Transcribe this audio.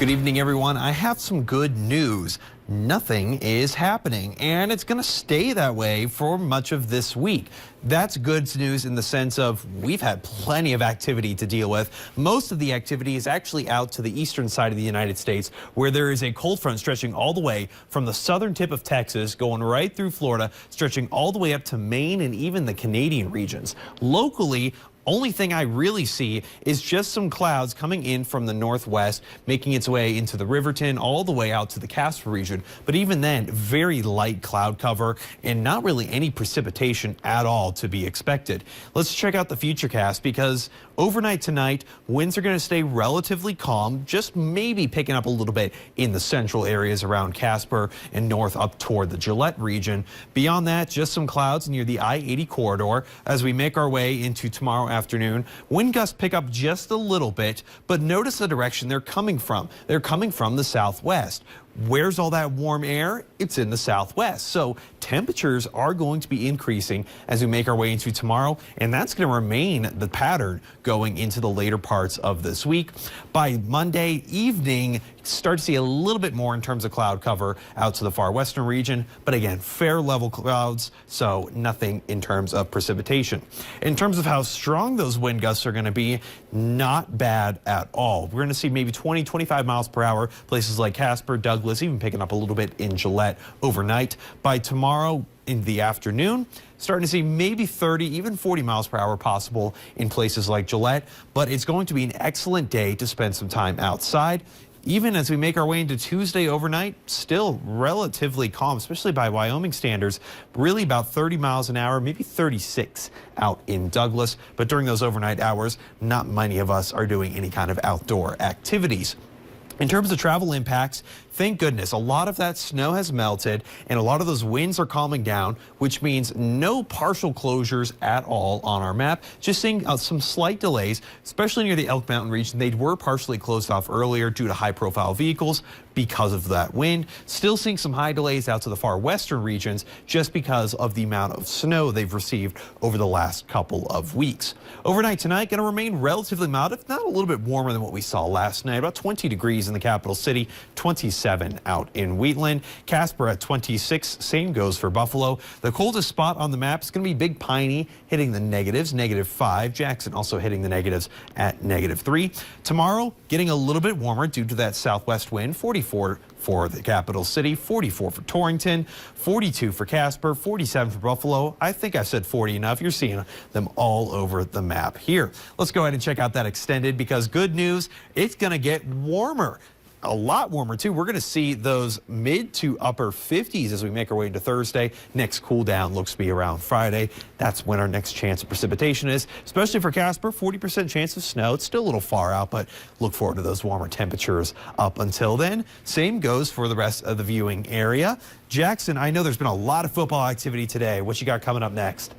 Good evening, everyone. I have some good news. Nothing is happening, and it's going to stay that way for much of this week. That's good news in the sense of we've had plenty of activity to deal with. Most of the activity is actually out to the eastern side of the United States, where there is a cold front stretching all the way from the southern tip of Texas, going right through Florida, stretching all the way up to Maine and even the Canadian regions. Locally, only thing I really see is just some clouds coming in from the northwest, making its way into the Riverton, all the way out to the Casper region. But even then, very light cloud cover and not really any precipitation at all to be expected. Let's check out the futurecast, because overnight tonight, winds are going to stay relatively calm, just maybe picking up a little bit in the central areas around Casper and north up toward the Gillette region. Beyond that, just some clouds near the I-80 corridor. As we make our way into tomorrow afternoon, wind gusts pick up just a little bit, but notice the direction they're coming from. They're coming from the southwest. Where's all that warm air? It's in the southwest. So temperatures are going to be increasing as we make our way into tomorrow, and that's going to remain the pattern going into the later parts of this week. By Monday evening, start to see a little bit more in terms of cloud cover out to the far western region, but again, fair level clouds, so nothing in terms of precipitation. In terms of how strong those wind gusts are going to be, not bad at all. We're going to see maybe 20, 25 miles per hour, places like Casper, Douglas, even picking up a little bit in Gillette overnight. By tomorrow in the afternoon, starting to see maybe 30, even 40 miles per hour possible in places like Gillette, but it's going to be an excellent day to spend some time outside. Even as we make our way into Tuesday overnight, still relatively calm, especially by Wyoming standards, really about 30 miles an hour, maybe 36 out in Douglas. But during those overnight hours, not many of us are doing any kind of outdoor activities. In terms of travel impacts, thank goodness a lot of that snow has melted and a lot of those winds are calming down, which means no partial closures at all on our map. Just seeing some slight delays, especially near the Elk Mountain region. They were partially closed off earlier due to high profile vehicles because of that wind. Still seeing some high delays out to the far western regions just because of the amount of snow they've received over the last couple of weeks. Overnight tonight going to remain relatively mild, if not a little bit warmer than what we saw last night. About 20 degrees in the capital city, 27 out in Wheatland. Casper at 26, same goes for Buffalo. The coldest spot on the map is going to be Big Piney, hitting the negatives, -5. Jackson also hitting the negatives at -3. Tomorrow, getting a little bit warmer due to that southwest wind, 44 for the capital city, 44 for Torrington, 42 for Casper, 47 for Buffalo. I think I said 40 enough. You're seeing them all over the map here. Let's go ahead and check out that extended, because good news, it's going to get warmer. A lot warmer too. We're going to see those mid to upper 50s as we make our way into Thursday. Next cool down looks to be around Friday. That's when our next chance of precipitation is, especially for Casper. 40% chance of snow. It's still a little far out, but look forward to those warmer temperatures up until then. Same goes for the rest of the viewing area. Jackson, I know there's been a lot of football activity today. What you got coming up next?